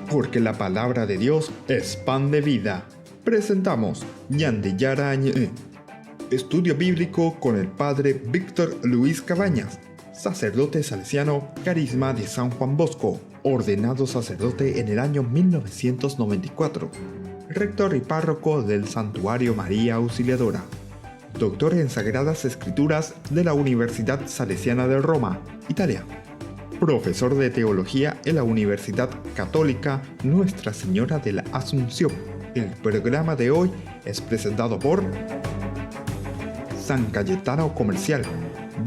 Porque la palabra de Dios es pan de vida. Presentamos Ñandillara Ñe, estudio bíblico con el padre Víctor Luis Cabañas, sacerdote salesiano, carisma de San Juan Bosco, ordenado sacerdote en el año 1994, rector y párroco del Santuario María Auxiliadora, doctor en Sagradas Escrituras de la Universidad Salesiana de Roma, Italia, profesor de teología en la Universidad Católica Nuestra Señora de la Asunción. El programa de hoy es presentado por San Cayetano Comercial,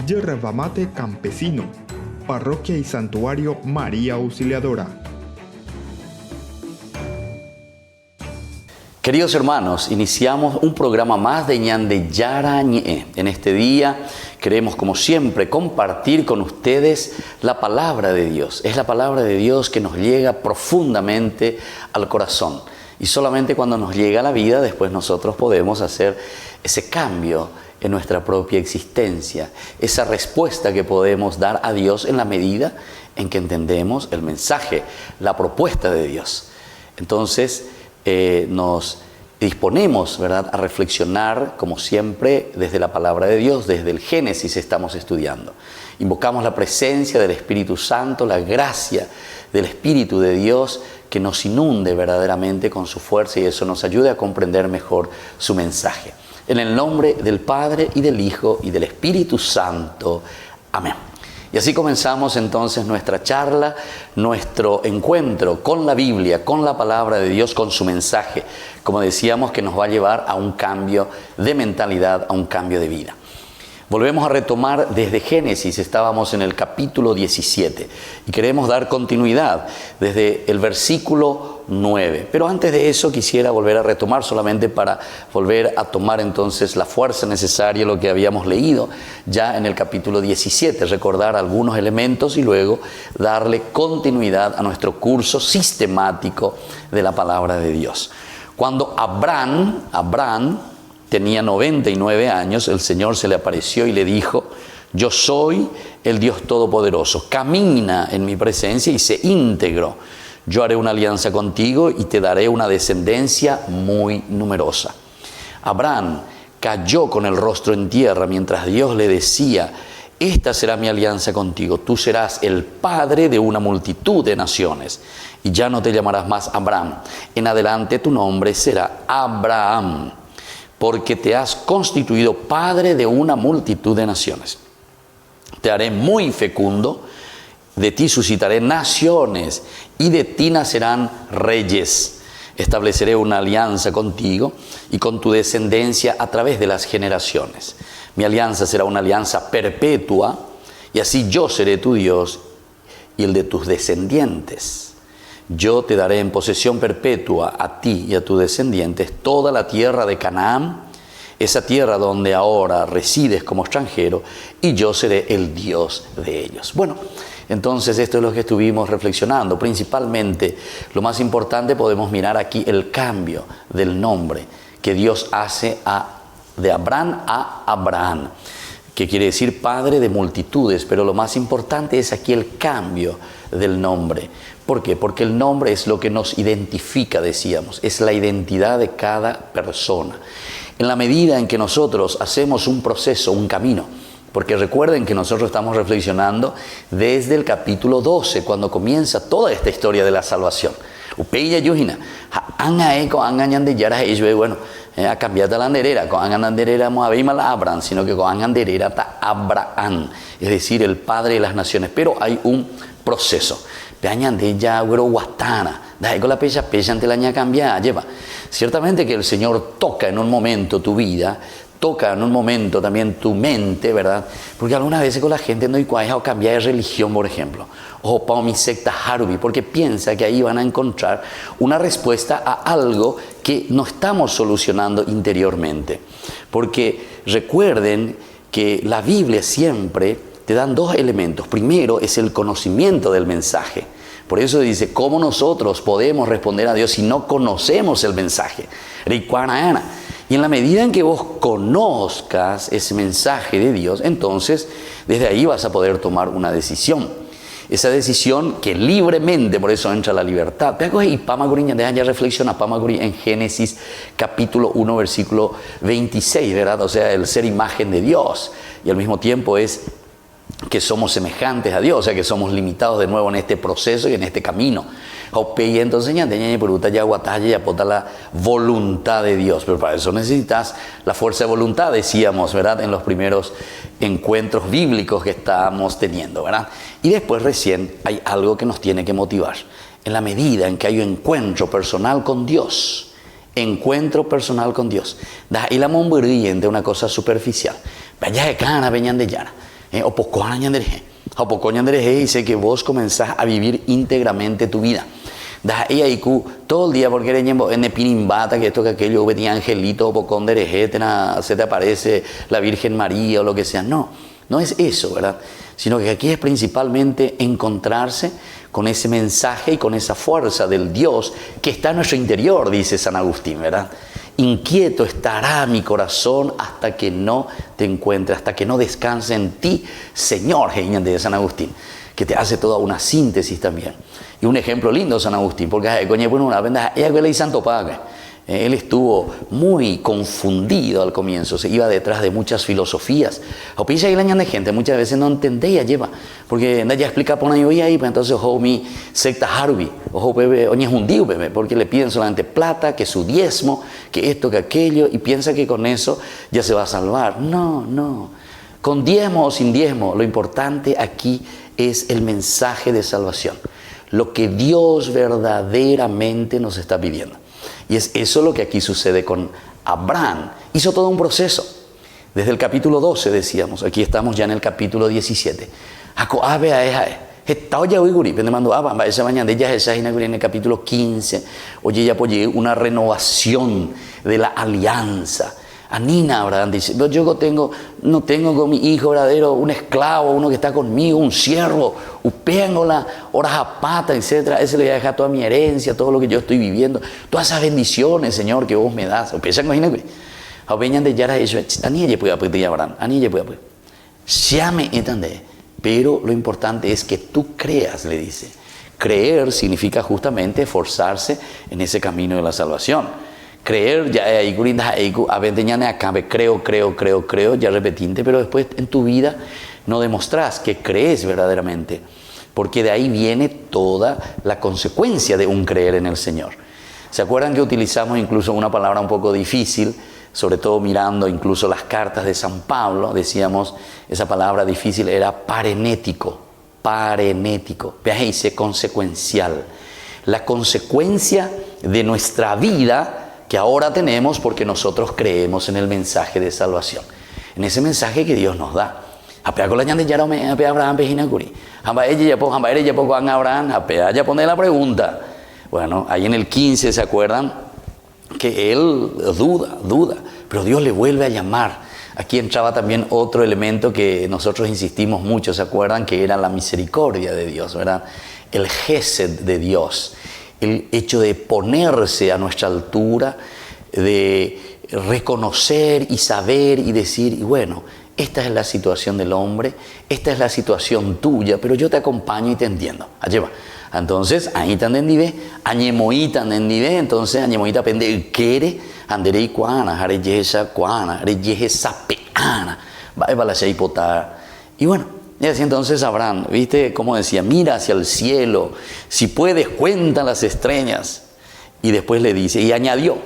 Yerba Mate Campesino, Parroquia y Santuario María Auxiliadora. Queridos hermanos, iniciamos un programa más de Ñandillara Ñe. En este día queremos, como siempre, compartir con ustedes la palabra de Dios. Es la palabra de Dios que nos llega profundamente al corazón. Y solamente cuando nos llega a la vida, después nosotros podemos hacer ese cambio en nuestra propia existencia. Esa respuesta que podemos dar a Dios en la medida en que entendemos el mensaje, la propuesta de Dios. Entonces, nos disponemos, ¿verdad?, a reflexionar, como siempre, desde la palabra de Dios, desde el Génesis estamos estudiando. Invocamos la presencia del Espíritu Santo, la gracia del Espíritu de Dios que nos inunde verdaderamente con su fuerza y eso nos ayude a comprender mejor su mensaje. En el nombre del Padre y del Hijo y del Espíritu Santo. Amén. Y así comenzamos entonces nuestra charla, nuestro encuentro con la Biblia, con la palabra de Dios, con su mensaje. Como decíamos, que nos va a llevar a un cambio de mentalidad, a un cambio de vida. Volvemos a retomar desde Génesis, estábamos en el capítulo 17 y queremos dar continuidad desde el versículo 9. Pero antes de eso quisiera volver a retomar solamente para volver a tomar entonces la fuerza necesaria, lo que habíamos leído ya en el capítulo 17, recordar algunos elementos y luego darle continuidad a nuestro curso sistemático de la palabra de Dios. Cuando Abraham tenía 99 años, el Señor se le apareció y le dijo: yo soy el Dios Todopoderoso, camina en mi presencia y sé íntegro. Yo haré una alianza contigo y te daré una descendencia muy numerosa. Abraham cayó con el rostro en tierra mientras Dios le decía: esta será mi alianza contigo, tú serás el padre de una multitud de naciones y ya no te llamarás más Abraham, en adelante tu nombre será Abraham, porque te has constituido padre de una multitud de naciones. Te haré muy fecundo, de ti suscitaré naciones, y de ti nacerán reyes. Estableceré una alianza contigo y con tu descendencia a través de las generaciones. Mi alianza será una alianza perpetua, y así yo seré tu Dios y el de tus descendientes. Yo te daré en posesión perpetua a ti y a tus descendientes toda la tierra de Canaán, esa tierra donde ahora resides como extranjero, y yo seré el Dios de ellos. Bueno, entonces esto es lo que estuvimos reflexionando. Principalmente, lo más importante, podemos mirar aquí el cambio del nombre que Dios hace de Abraham a Abraham, que quiere decir padre de multitudes, pero lo más importante es aquí el cambio del nombre. ¿Por qué? Porque el nombre es lo que nos identifica, decíamos, es la identidad de cada persona. En la medida en que nosotros hacemos un proceso, un camino, porque recuerden que nosotros estamos reflexionando desde el capítulo 12, cuando comienza toda esta historia de la salvación. Bueno, ha cambiado la anderera, con anderera Abraham, sino que con anderera está Abraham, es decir, el padre de las naciones. Pero hay un proceso. Ciertamente que el Señor toca en un momento tu vida, toca en un momento también tu mente, ¿verdad? Porque algunas veces con la gente no hay que cambiar de religión, por ejemplo, o para mi secta Harubi, porque piensa que ahí van a encontrar una respuesta a algo que no estamos solucionando interiormente. Porque recuerden que la Biblia siempre te dan dos elementos. Primero es el conocimiento del mensaje. Por eso dice, ¿cómo nosotros podemos responder a Dios si no conocemos el mensaje? Y en la medida en que vos conozcas ese mensaje de Dios, entonces desde ahí vas a poder tomar una decisión. Esa decisión que libremente, por eso entra la libertad. Y Pamaguriña, dejan ya reflexionar Pamaguri en Génesis capítulo 1, versículo 26, ¿verdad? O sea, el ser imagen de Dios y al mismo tiempo es que somos semejantes a Dios, o sea que somos limitados de nuevo en este proceso y en este camino. Y entonces ya la voluntad de Dios, pero para eso necesitas la fuerza de voluntad, decíamos, ¿verdad? En los primeros encuentros bíblicos que estábamos teniendo, ¿verdad? Y después recién hay algo que nos tiene que motivar. En la medida en que hay un encuentro personal con Dios, y la mombrillente una cosa superficial. Vaya de cana, veñan de llana. O poco dice que vos comenzás a vivir íntegramente tu vida. Y ahí todo el día, porque eres en Pinimbata, que esto, que aquello, que angelito, o pocón de se te aparece la Virgen María o lo que sea. No es eso, ¿verdad? Sino que aquí es principalmente encontrarse con ese mensaje y con esa fuerza del Dios que está en nuestro interior, dice San Agustín, ¿verdad? Inquieto estará mi corazón hasta que no te encuentre, hasta que no descanse en ti, Señor, de San Agustín, que te hace toda una síntesis también. Y un ejemplo lindo, San Agustín, porque él estuvo muy confundido al comienzo, se iba detrás de muchas filosofías. De gente muchas veces no entendía, porque ya explica por ahí, pues entonces mi secta Harvey, porque le piden solamente plata, que su diezmo, que esto, que aquello, y piensa que con eso ya se va a salvar. No, con diezmo o sin diezmo, lo importante aquí es el mensaje de salvación, lo que Dios verdaderamente nos está pidiendo. Y es eso lo que aquí sucede con Abraham. Hizo todo un proceso. Desde el capítulo 12 decíamos, aquí estamos ya en el capítulo 17. En el capítulo 15, oye, ya apoyé una renovación de la alianza. Anina, Abraham dice, yo no tengo con mi hijo verdadero un esclavo, uno que está conmigo, un siervo, upeangola, horas a pata, etc. Ese le voy a dejar toda mi herencia, todo lo que yo estoy viviendo, todas esas bendiciones, Señor, que vos me das. Pero lo importante es que tú creas, le dice. Creer significa justamente esforzarse en ese camino de la salvación. Creer, ya creo, ya repetinte, pero después en tu vida no demostrás que crees verdaderamente, porque de ahí viene toda la consecuencia de un creer en el Señor. ¿Se acuerdan que utilizamos incluso una palabra un poco difícil, sobre todo mirando incluso las cartas de San Pablo? Decíamos, esa palabra difícil era parenético, dice consecuencial, la consecuencia de nuestra vida que ahora tenemos porque nosotros creemos en el mensaje de salvación, en ese mensaje que Dios nos da. Ya pone la pregunta. Bueno, ahí en el 15, ¿se acuerdan? Que él duda, pero Dios le vuelve a llamar. Aquí entraba también otro elemento que nosotros insistimos mucho, ¿se acuerdan? Que era la misericordia de Dios, ¿verdad? El gesed de Dios. El hecho de ponerse a nuestra altura, de reconocer y saber y decir, y bueno, esta es la situación del hombre, esta es la situación tuya, pero yo te acompaño y te entiendo. Allí va. Entonces, ahí también dive, entonces, añemoita pende, quiere, anderei cuana, hareyesa cuana, hareyesa peana, va a la sheipotar. Y bueno, y así entonces Abraham, ¿viste? Como decía, mira hacia el cielo, si puedes, cuenta las estrellas. Y después le dice, y añadió,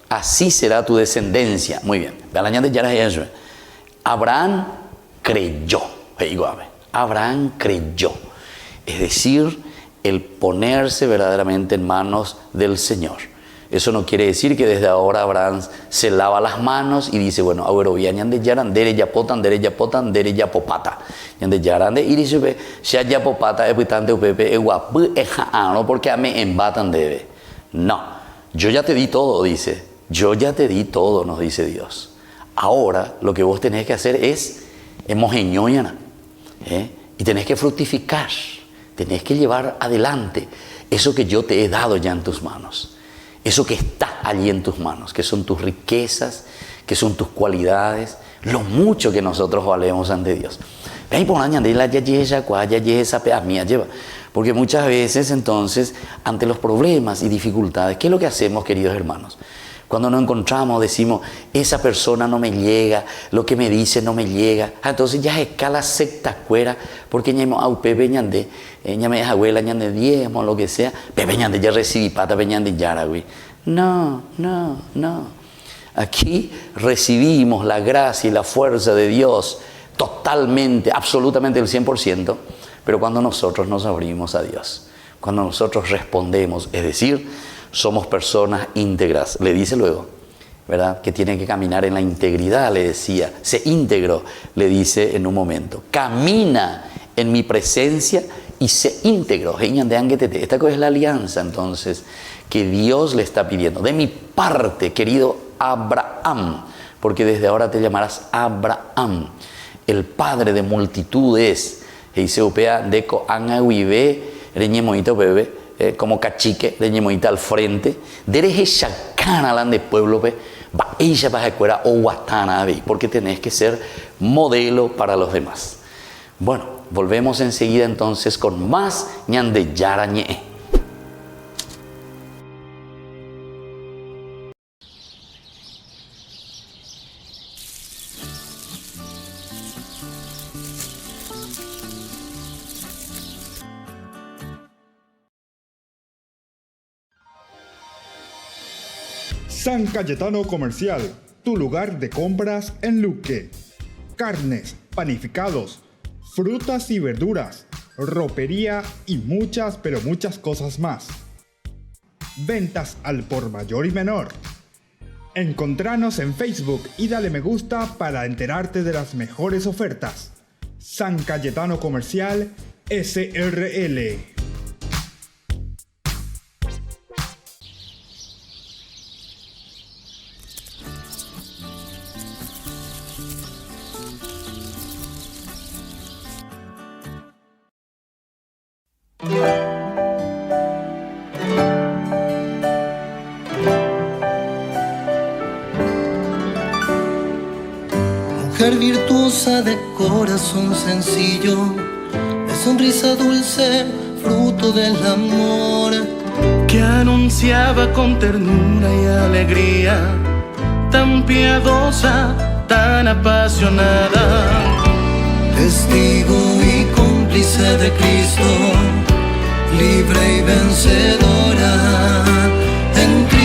así será tu descendencia. Muy bien, Abraham creyó. Abraham creyó. Es decir, el ponerse verdaderamente en manos del Señor. Eso no quiere decir que desde ahora Abraham se lava las manos y dice, bueno, ahora voy a ñande yaran, dere yapotan, dere yapopata. Ñande yaran de irisube, ya yapopata, epitante upepe, eguapu, ejaano, porque ame embatan debe. No, yo ya te di todo, dice. Yo ya te di todo, nos dice Dios. Ahora lo que vos tenés que hacer es mojeñoñana, y tenés que fructificar, tenés que llevar adelante eso que yo te he dado ya en tus manos. Eso que está allí en tus manos, que son tus riquezas, que son tus cualidades, lo mucho que nosotros valemos ante Dios. Porque muchas veces entonces, ante los problemas y dificultades, ¿qué es lo que hacemos, queridos hermanos? Cuando nos encontramos decimos, esa persona no me llega, lo que me dice no me llega. Entonces ya escala secta cuera, porque ñamo au pepe ñande, ñame abuela ñande diezmo, lo que sea, pepe ñande ya recibí pata pepe ñande yaragüi. No. Aquí recibimos la gracia y la fuerza de Dios totalmente, absolutamente el 100%, pero cuando nosotros nos abrimos a Dios, cuando nosotros respondemos, es decir, somos personas íntegras. Le dice luego, ¿verdad?, que tiene que caminar en la integridad, le decía. Sé íntegro, le dice en un momento. Camina en mi presencia y sé íntegro. Esta es la alianza, entonces, que Dios le está pidiendo. De mi parte, querido Abraham, porque desde ahora te llamarás Abraham, el padre de multitudes. E dice, upea deco angawibe, reñemoito bebé. Como cachique, de ñemoita al frente, dereje chacana lan de pueblo, va ella va a escuela o guatana, porque tenés que ser modelo para los demás. Bueno, volvemos enseguida entonces con más ñande yarañe. San Cayetano Comercial, tu lugar de compras en Luque. Carnes, panificados, frutas y verduras, ropería y muchas, pero muchas cosas más. Ventas al por mayor y menor. Encontranos en Facebook y dale me gusta para enterarte de las mejores ofertas. San Cayetano Comercial, SRL. Mujer virtuosa de corazón sencillo, de sonrisa dulce, fruto del amor, que anunciaba con ternura y alegría, tan piadosa, tan apasionada, testigo y cómplice de Cristo, libre y vencedora en Cristo.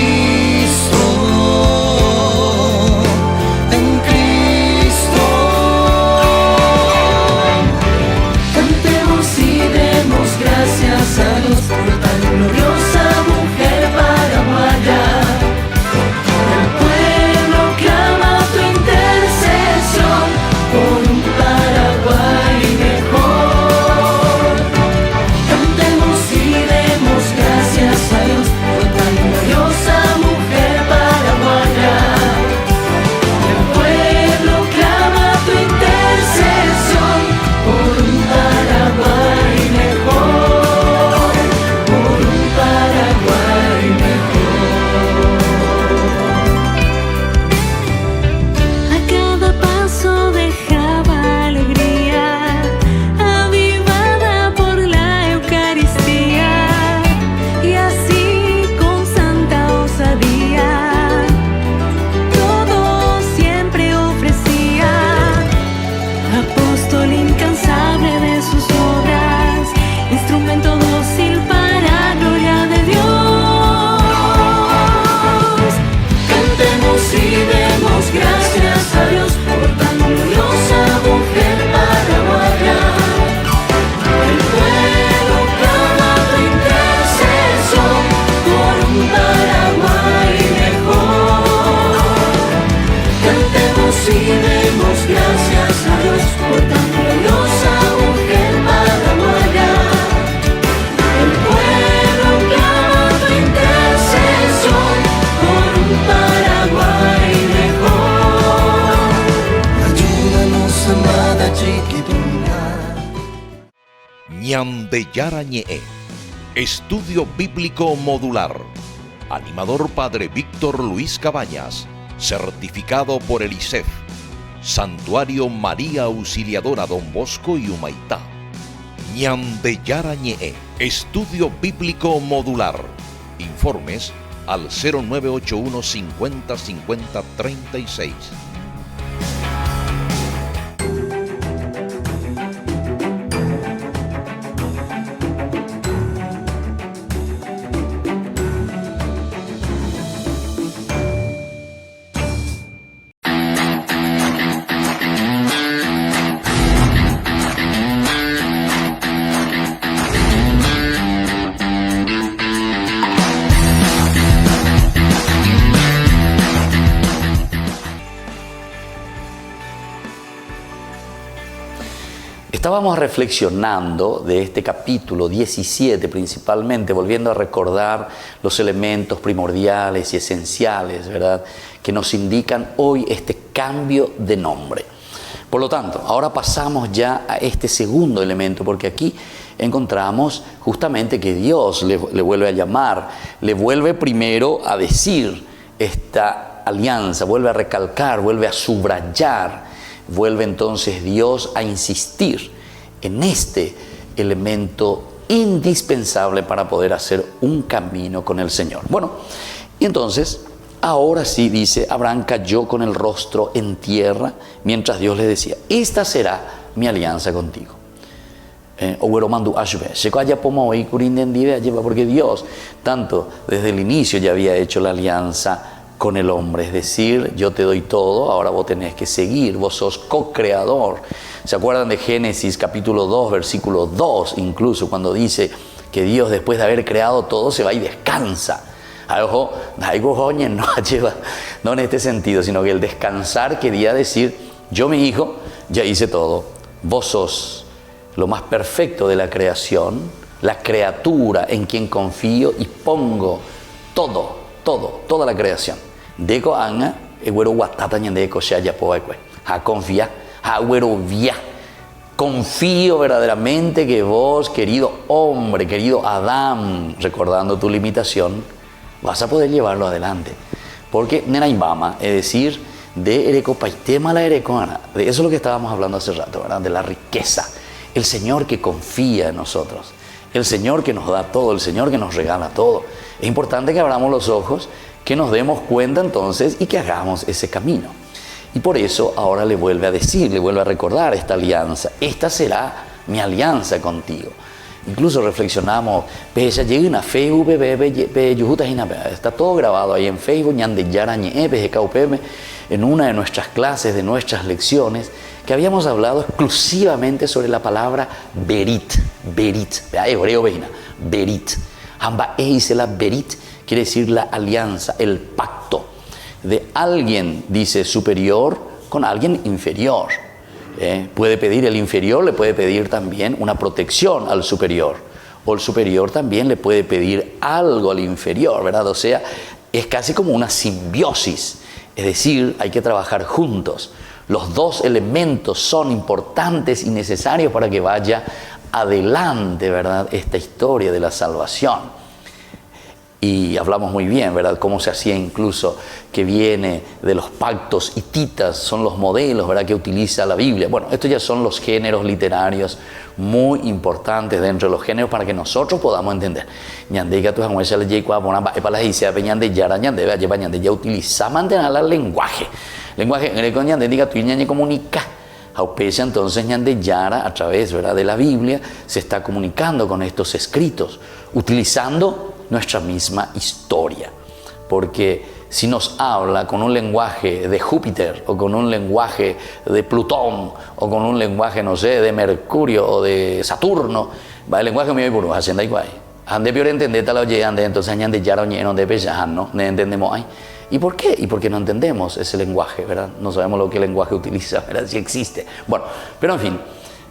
Gracias a Dios por tan gloriosa mujer paraguaya. El pueblo clama tu intercesión por un Paraguay mejor. Cantemos y demos gracias a Dios por tan gloriosa mujer paraguaya. El pueblo clama tu intercesión por un Paraguay mejor. Ñande Yarañe, Estudio Bíblico Modular. Animador Padre Víctor Luis Cabañas, certificado por el ICEF. Santuario María Auxiliadora Don Bosco y Humaitá. Ñande Yara Ñe'e, Estudio Bíblico Modular. Informes al 0981 50 50 36. Estábamos reflexionando de este capítulo 17 principalmente, volviendo a recordar los elementos primordiales y esenciales, ¿verdad?, que nos indican hoy este cambio de nombre. Por lo tanto, ahora pasamos ya a este segundo elemento, porque aquí encontramos justamente que Dios le vuelve a llamar, le vuelve primero a decir esta alianza, vuelve a recalcar, vuelve a subrayar, vuelve entonces Dios a insistir en este elemento indispensable para poder hacer un camino con el Señor. Bueno, y entonces, ahora sí dice, Abraham cayó con el rostro en tierra, mientras Dios le decía, esta será mi alianza contigo. Porque Dios, tanto desde el inicio ya había hecho la alianza con el hombre, es decir, yo te doy todo, ahora vos tenés que seguir, vos sos co-creador. ¿Se acuerdan de Génesis capítulo 2, versículo 2, incluso cuando dice que Dios, después de haber creado todo, se va y descansa? No en este sentido, sino que el descansar quería decir, yo, mi hijo, ya hice todo, vos sos lo más perfecto de la creación, la criatura en quien confío y pongo toda la creación. Deko anga, eguero guatata ñandeko shaya poekwe. Ha confía, ha güero via. Confío verdaderamente que vos, querido hombre, querido Adán, recordando tu limitación, vas a poder llevarlo adelante. Porque Nenaimbama, es decir, de erecopaitema la erecona, de eso es lo que estábamos hablando hace rato, ¿verdad? De la riqueza. El Señor que confía en nosotros, el Señor que nos da todo, el Señor que nos regala todo. Es importante que abramos los ojos, que nos demos cuenta entonces y que hagamos ese camino. Y por eso ahora le vuelve a decir, le vuelve a recordar esta alianza. Esta será mi alianza contigo. Incluso reflexionamos, está todo grabado ahí en Facebook, en una de nuestras clases, de nuestras lecciones, que habíamos hablado exclusivamente sobre la palabra berit, hebreo berit. Hamba eisela berit quiere decir la alianza, el pacto de alguien, dice, superior con alguien inferior. Puede pedir el inferior, le puede pedir también una protección al superior, o el superior también le puede pedir algo al inferior, ¿verdad? O sea, es casi como una simbiosis, es decir, hay que trabajar juntos. Los dos elementos son importantes y necesarios para que vaya adelante, ¿verdad?, esta historia de la salvación. Y hablamos muy bien, ¿verdad?, cómo se hacía incluso, que viene de los pactos hititas, son los modelos, ¿verdad?, que utiliza la Biblia. Bueno, estos ya son los géneros literarios muy importantes dentro de los géneros para que nosotros podamos entender. Ya utiliza mantener el lenguaje. Lenguaje comunica. Entonces Ñande Yara, a través, ¿verdad?, de la Biblia, se está comunicando con estos escritos, utilizando nuestra misma historia. Porque si nos habla con un lenguaje de Júpiter, o con un lenguaje de Plutón, o con un lenguaje, no sé, de Mercurio o de Saturno, va el lenguaje mío y por hacienda igual. Ande peor entender tal oye, ande entonces Ñande Yara oye, no de pesar, ¿no? No entendemos ahí. ¿Y por qué? Y porque no entendemos ese lenguaje, ¿verdad? No sabemos lo que el lenguaje utiliza, ¿verdad? Si existe. Bueno, pero en fin,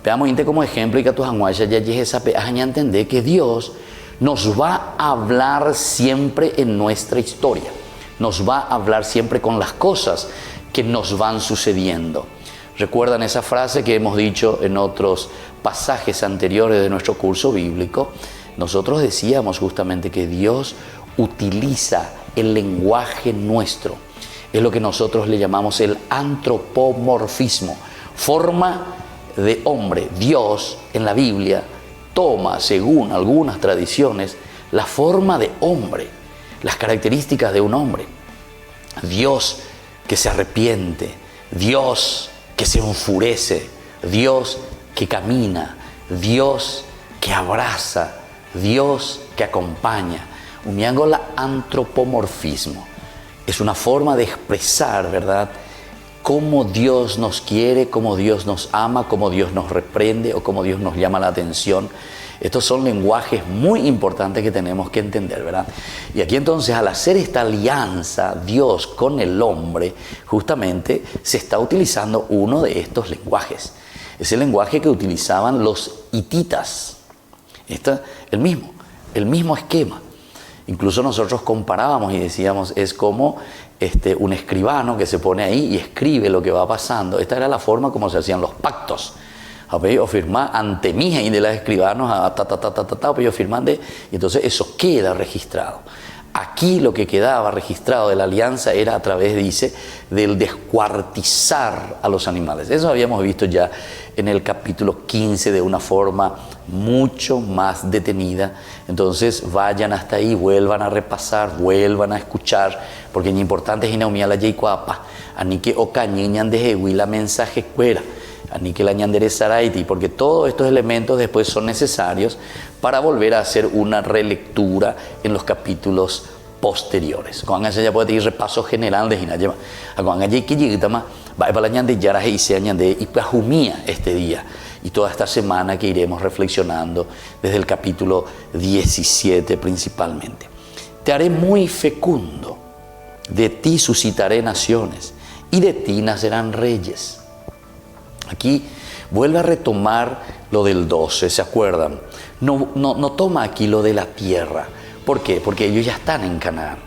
veamos como ejemplo y que tus anguayas ya llegues a entender que Dios nos va a hablar siempre en nuestra historia. Nos va a hablar siempre con las cosas que nos van sucediendo. ¿Recuerdan esa frase que hemos dicho en otros pasajes anteriores de nuestro curso bíblico? Nosotros decíamos justamente que Dios utiliza el lenguaje nuestro, es lo que nosotros le llamamos el antropomorfismo. Forma de hombre. Dios en la Biblia toma, según algunas tradiciones, la forma de hombre, las características de un hombre. Dios que se arrepiente, Dios que se enfurece, Dios que camina, Dios que abraza, Dios que acompaña. Uniándola antropomorfismo. Es una forma de expresar, ¿verdad?, cómo Dios nos quiere, cómo Dios nos ama, cómo Dios nos reprende o cómo Dios nos llama la atención. Estos son lenguajes muy importantes que tenemos que entender, ¿verdad? Y aquí entonces, al hacer esta alianza Dios con el hombre, justamente se está utilizando uno de estos lenguajes. Es el lenguaje que utilizaban los hititas. El mismo esquema. Incluso nosotros comparábamos y decíamos, es como un escribano que se pone ahí y escribe lo que va pasando. Esta era la forma como se hacían los pactos. O firmar ante mí y de los escribanos, ellos firman y entonces eso queda registrado. Aquí lo que quedaba registrado de la alianza era a través, dice, del descuartizar a los animales. Eso habíamos visto ya en el capítulo 15 de una forma mucho más detenida. Entonces vayan hasta ahí, vuelvan a repasar, vuelvan a escuchar, porque es importante es la yeicuapa, ani que ocañiñan de la mensaje cuera, ani que la ñandere saraiti, porque todos estos elementos después son necesarios para volver a hacer una relectura en los capítulos posteriores. Cuando ya puede ir repaso general de Hinayema, cuando allí que llega más va para la ñande yara y se añade y pajumía este día y toda esta semana que iremos reflexionando desde el capítulo 17 principalmente. Te haré muy fecundo, de ti suscitaré naciones y de ti nacerán reyes. Aquí vuelve a retomar lo del 12, ¿se acuerdan? No toma aquí lo de la tierra. ¿Por qué? Porque ellos ya están en Canaán.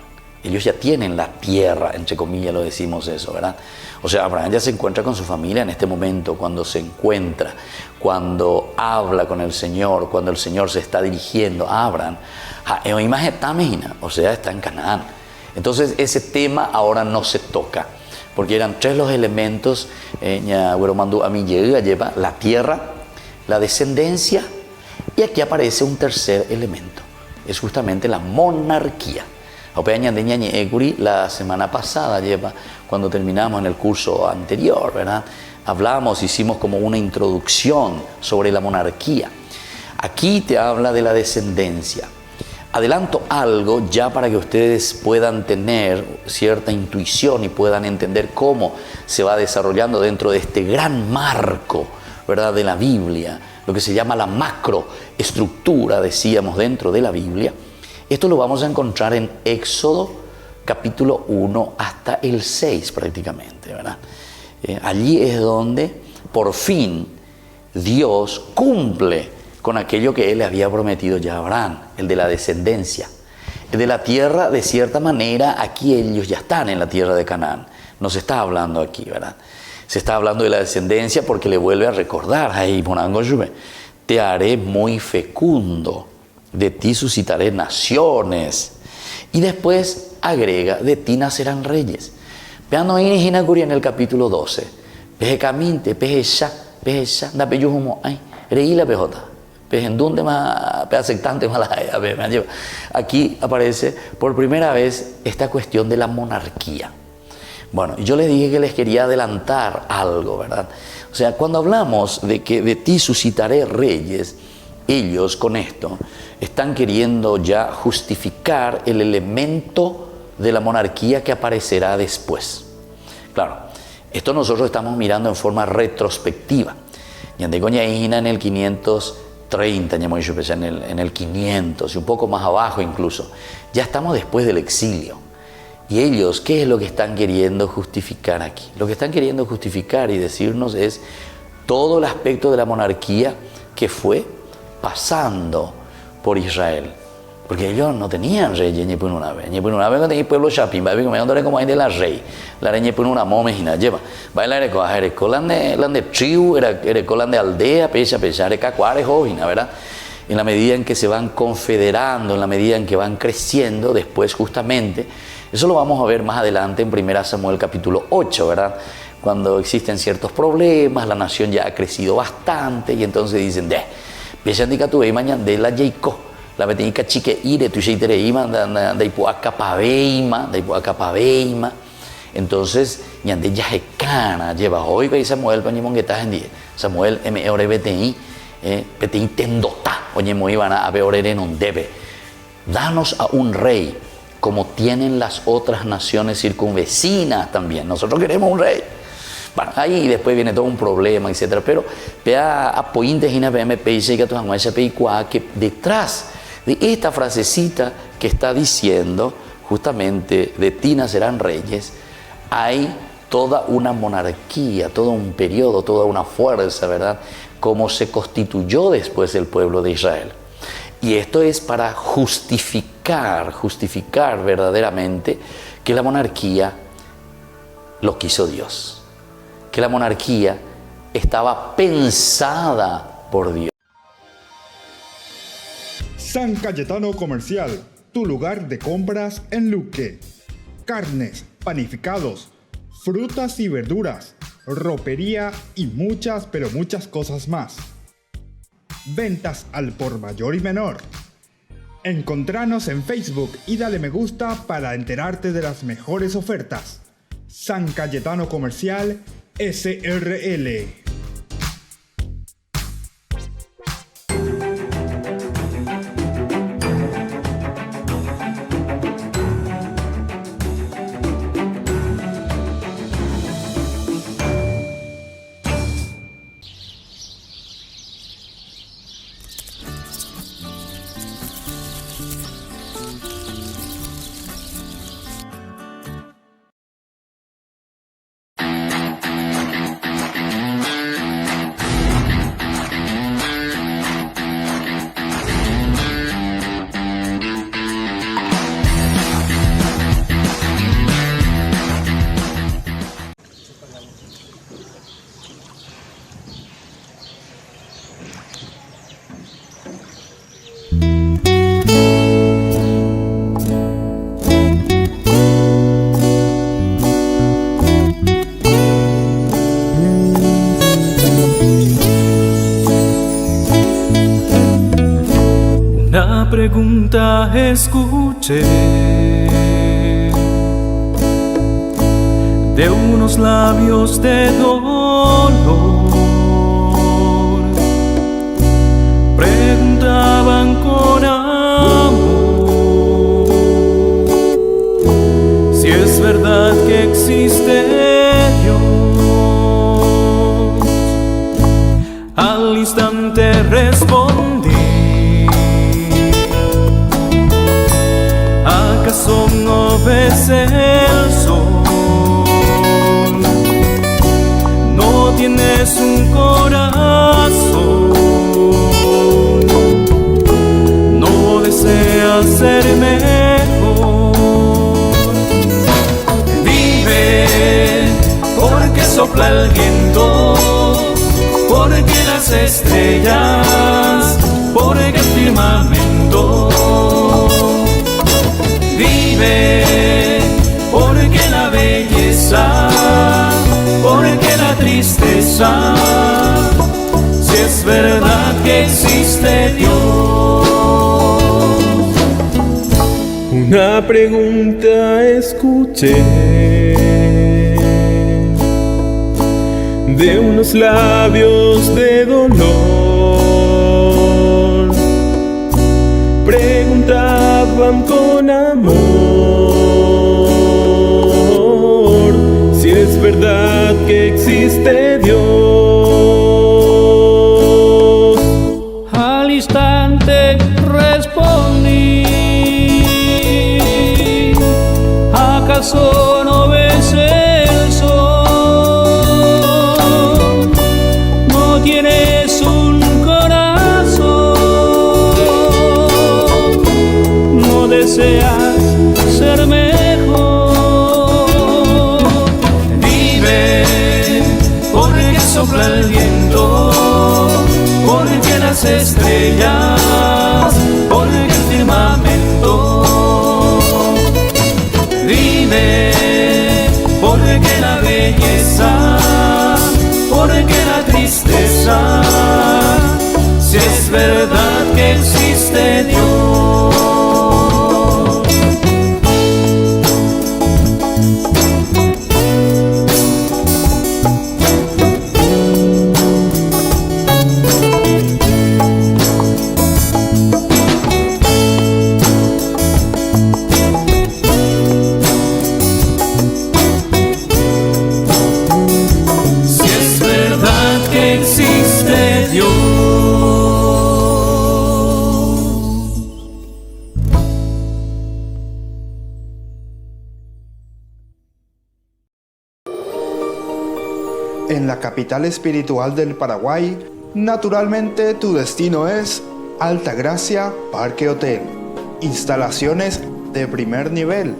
Ellos ya tienen la tierra, entre comillas lo decimos eso, ¿verdad? O sea, Abraham ya se encuentra con su familia en este momento, cuando se encuentra, cuando habla con el Señor, cuando el Señor se está dirigiendo a Abraham. O sea, está en Canaán. Entonces ese tema ahora no se toca, porque eran tres los elementos, la tierra, la descendencia, y aquí aparece un tercer elemento, es justamente la monarquía. La semana pasada, cuando terminamos en el curso anterior, ¿verdad?, hicimos como una introducción sobre la monarquía. Aquí te habla de la descendencia. Adelanto algo ya para que ustedes puedan tener cierta intuición y puedan entender cómo se va desarrollando dentro de este gran marco, ¿verdad?, de la Biblia, lo que se llama la macroestructura, decíamos, dentro de la Biblia. Esto lo vamos a encontrar en Éxodo capítulo 1 hasta el 6 prácticamente, ¿verdad? Allí es donde por fin Dios cumple con aquello que Él le había prometido ya a Abraham, el de la descendencia. El de la tierra, de cierta manera, aquí ellos ya están en la tierra de Canaán. No se está hablando aquí, ¿verdad? Se está hablando de la descendencia porque le vuelve a recordar, te haré muy fecundo, de ti suscitaré naciones. Y después agrega, de ti nacerán reyes. Vean en el capítulo 12. Aquí aparece por primera vez esta cuestión de la monarquía. Bueno, yo les dije que les quería adelantar algo, ¿verdad? O sea, cuando hablamos de que de ti suscitaré reyes, ellos con esto están queriendo ya justificar el elemento de la monarquía que aparecerá después. Claro, esto nosotros estamos mirando en forma retrospectiva. En el 530, en el 500 y un poco más abajo incluso, ya estamos después del exilio. Y ellos, ¿qué es lo que están queriendo justificar aquí? Lo que están queriendo justificar y decirnos es todo el aspecto de la monarquía que fue pasando por Israel. Porque ellos no tenían rey, una vez tenía pueblo Shapim, me como hay de la rey. La reña por una momejina, lleva. Baila erecolan de tribu, erecolan de aldea, pesa, erecacuare, jovina, ¿verdad? en la medida en que se van confederando, en la medida en que van creciendo, después justamente, eso lo vamos a ver más adelante en 1 Samuel capítulo 8, ¿verdad? Cuando existen ciertos problemas, la nación ya ha crecido bastante y entonces dicen, piensan tu mañana de la Jacob, la betenica chique ire, tu sheitereima, da ipo acapabeima. Entonces, ñande ya hecana, lleva hoy ve Samuel pañimonguetas en día. Samuel me ore beteí tendota, oye muy van a ver orere non debe. Danos a un rey como tienen las otras naciones circunvecinas también. Nosotros queremos un rey. Bueno, ahí después viene todo un problema, etcétera. Pero vea apoyintes y que detrás de esta frasecita que está diciendo justamente de ti nacerán reyes, hay toda una monarquía, todo un periodo, toda una fuerza, ¿verdad? Cómo se constituyó después el pueblo de Israel. Y esto es para justificar verdaderamente que la monarquía lo quiso Dios, que la monarquía estaba pensada por Dios. San Cayetano Comercial, tu lugar de compras en Luque. Carnes, panificados, frutas y verduras, ropería y muchas, pero muchas cosas más. Ventas al por mayor y menor. Encontranos en Facebook y dale me gusta para enterarte de las mejores ofertas. San Cayetano Comercial SRL. Pregunta escuché de unos labios de dolor. Preguntaban con amor si es verdad que existe Dios. Al instante respondí: ¿acaso no ves el sol? ¿No tienes un corazón? ¿No deseas ser mejor? Vive porque sopla el viento, porque las estrellas, porque el firmamento. Vive porque la belleza, porque la tristeza, si es verdad que existe Dios. Una pregunta escuché de unos labios de dolor. Preguntaban con amor si es verdad que existe Dios. Al instante respondí: ¿acaso no ves el sol? ¿No tienes un deseas ser mejor? Vive porque sopla el viento, porque las estrellas, En la capital espiritual del Paraguay, naturalmente tu destino es Altagracia Parque Hotel. Instalaciones de primer nivel.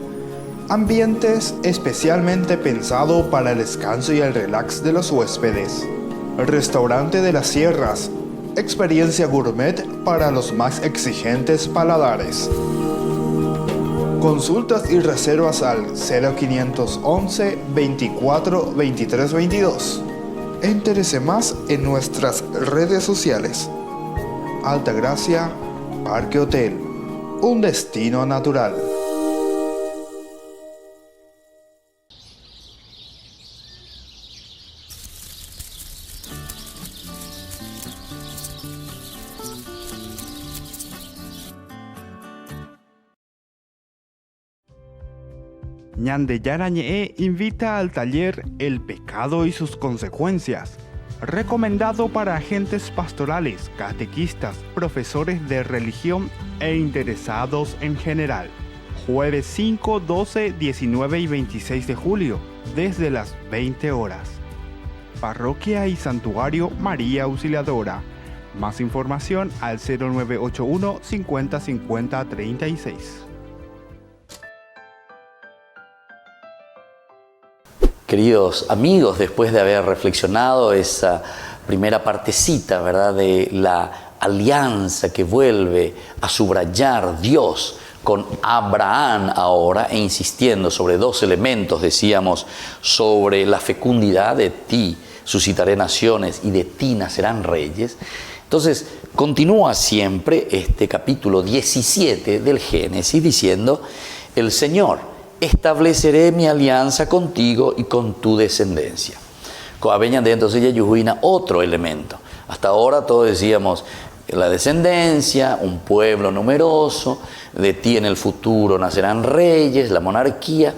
Ambientes especialmente pensados para el descanso y el relax de los huéspedes. Restaurante de las Sierras. Experiencia gourmet para los más exigentes paladares. Consultas y reservas al 0511 24 23 22. Entérese más en nuestras redes sociales. Altagracia Parque Hotel, un destino natural. Ñande Yarañe invita al taller El pecado y sus consecuencias, recomendado para agentes pastorales, catequistas, profesores de religión e interesados en general. Jueves 5, 12, 19 y 26 de julio, desde las 20 horas. Parroquia y Santuario María Auxiliadora. Más información al 0981 50 50 36. Queridos amigos, después de haber reflexionado esa primera partecita, ¿verdad?, de la alianza que vuelve a subrayar Dios con Abraham ahora, e insistiendo sobre dos elementos, decíamos, sobre la fecundidad de ti suscitaré naciones y de ti nacerán reyes. Entonces, continúa siempre este capítulo 17 del Génesis diciendo: el Señor, estableceré mi alianza contigo y con tu descendencia. Entonces ya yujuina otro elemento. Hasta ahora todos decíamos la descendencia, un pueblo numeroso, de ti en el futuro nacerán reyes, la monarquía.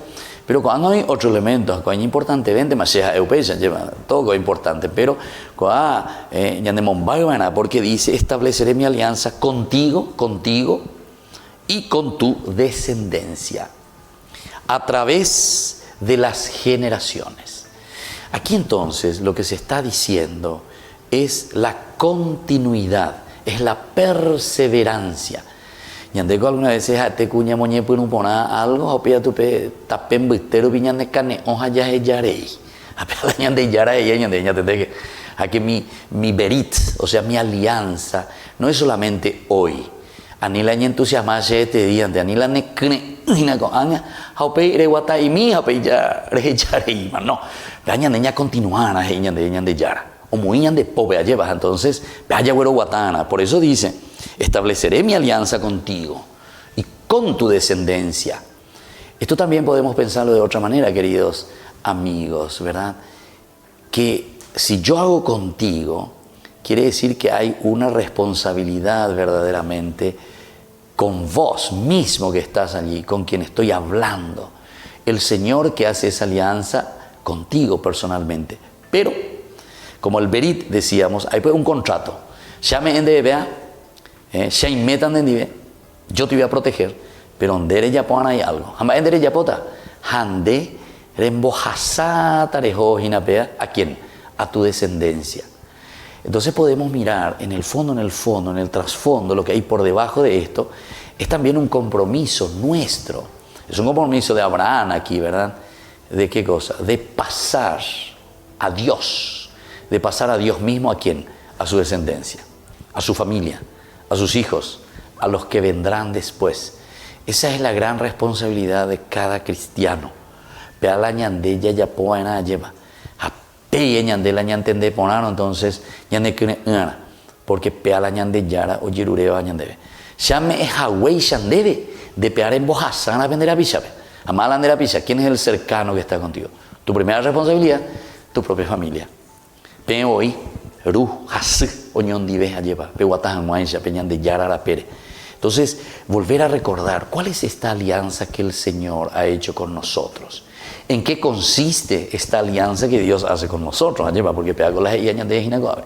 Pero cuando hay otro elemento, cuando es importante, todo es importante, pero porque dice: estableceré mi alianza contigo y con tu descendencia, a través de las generaciones. Aquí entonces lo que se está diciendo es la continuidad, es la perseverancia. Ñandeko alguna vez te cuña moñe por un pona algo, o pia tu pe tapen buitero piñan de carne, hoja ya es yarei. A pia ñande yarei, ñande que aquí mi berit, o sea, mi alianza, no es solamente hoy. Anila ñe entusiasmarse este día, anila ne kne ina ko anya, haupe rewata imi haupe ya reyarei, no. Gañan de ña continuar, ñande yara. O muy de pobre llevas, entonces, vaya güero guatana. Por eso dice: estableceré mi alianza contigo y con tu descendencia. Esto también podemos pensarlo de otra manera, queridos amigos, ¿verdad? Que si yo hago contigo, quiere decir que hay una responsabilidad verdaderamente con vos mismo que estás allí, con quien estoy hablando. El Señor que hace esa alianza contigo personalmente. Pero como el Berit decíamos, hay pues un contrato. Ya me endebea, ya metan en yo te voy a proteger, pero donde ya pongan ahí algo. Jamás endere ya pota. Hande rembojasata rejojinapea, ¿a quién? A tu descendencia. Entonces podemos mirar en el fondo, en el trasfondo, lo que hay por debajo de esto, es también un compromiso nuestro. Es un compromiso de Abraham aquí, ¿verdad? ¿De qué cosa? De pasar a Dios. De pasar a Dios mismo, ¿a quién? A su descendencia, a su familia, a sus hijos, a los que vendrán después. Esa es la gran responsabilidad de cada cristiano. Pea la ñande ya poa en lleva. Pea ñande la ñantende ponano, entonces ñande que porque pea la ñande yara o yerureva ñandebe. Llame es Hawái ñandebe de pear en bojasana vender a picha. Amar a picha. ¿Quién es el cercano que está contigo? Tu primera responsabilidad, tu propia familia. Pe hoy, ru, hasu, oñón dive a lleva, pe guatajan muancha, peñan de yara la pere. Entonces, volver a recordar cuál es esta alianza que el Señor ha hecho con nosotros. ¿En qué consiste esta alianza que Dios hace con nosotros? Porque pega con las iañas de Jinagoabe.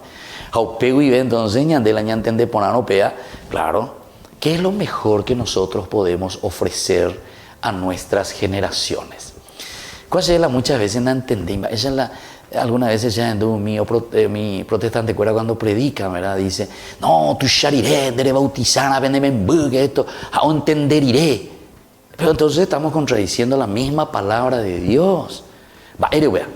Jaupego y ve entonces ñan de la ñanten de ponano pea, claro, ¿qué es lo mejor que nosotros podemos ofrecer a nuestras generaciones? ¿Cuál es la muchas veces no entendimos? Esa es algunas veces ya mi protestante cuera cuando predica, ¿verdad? Dice, no, tú shariré, debe bautizar, aprendeme que esto, a entender iré. Pero entonces estamos contradiciendo la misma palabra de Dios. Va, vea.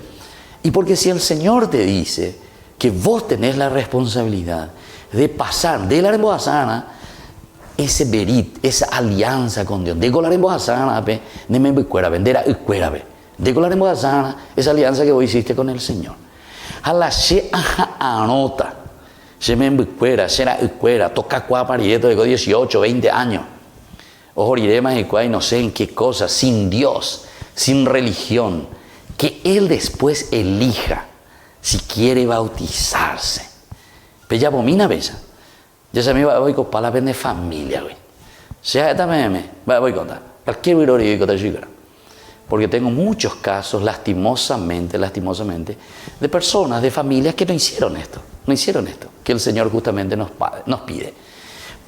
Y porque si el Señor te dice que vos tenés la responsabilidad de pasar de la remboazana, ese berit, esa alianza con Dios, de colar remboazana, de me cuera, vender a cuera, de colar remboazana, esa alianza que vos hiciste con el Señor. A la she anota, se me cuera, será cuera, toca cua parieto de 18, 20 años. Ojo, y no sé en qué cosa, sin Dios, sin religión, que Él después elija si quiere bautizarse. Pero ya abomina, bella. Ya se me voy con palabras de familia, güey. Sea esta meme, voy a contar. Cualquier virus y contar chica. Porque tengo muchos casos, lastimosamente, de personas, de familias que no hicieron esto, que el Señor justamente nos pide.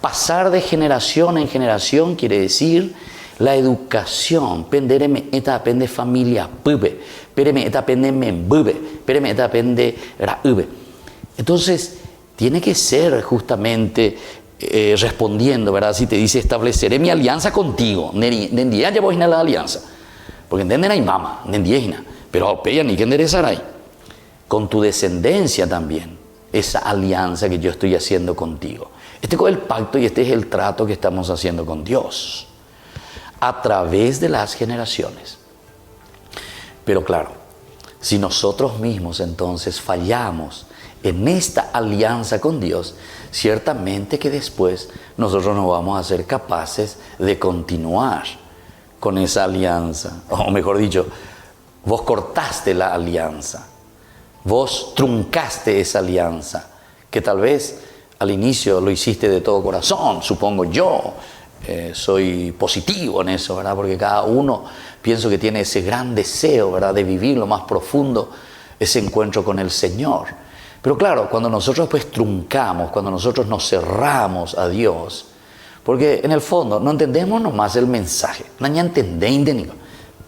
Pasar de generación en generación quiere decir la educación. Pendereme esta depende familia pube, pereme esta depende membube, pereme esta depende raube. Entonces, tiene que ser justamente respondiendo, ¿verdad? Si te dice, estableceré mi alianza contigo, nendía ya voy a la alianza. Porque entienden hay mama, nendía, pero peya ni que enderezar con tu descendencia también, esa alianza que yo estoy haciendo contigo. Este es el pacto y este es el trato que estamos haciendo con Dios a través de las generaciones. Pero claro, si nosotros mismos entonces fallamos en esta alianza con Dios, ciertamente que después nosotros no vamos a ser capaces de continuar con esa alianza. O mejor dicho, vos cortaste la alianza, vos truncaste esa alianza, que tal vez al inicio lo hiciste de todo corazón, supongo yo. Soy positivo en eso, ¿verdad? Porque cada uno pienso que tiene ese gran deseo, ¿verdad? De vivir lo más profundo, ese encuentro con el Señor. Pero claro, cuando nosotros pues truncamos, cuando nosotros nos cerramos a Dios, porque en el fondo no entendemos nomás el mensaje, no entendemos.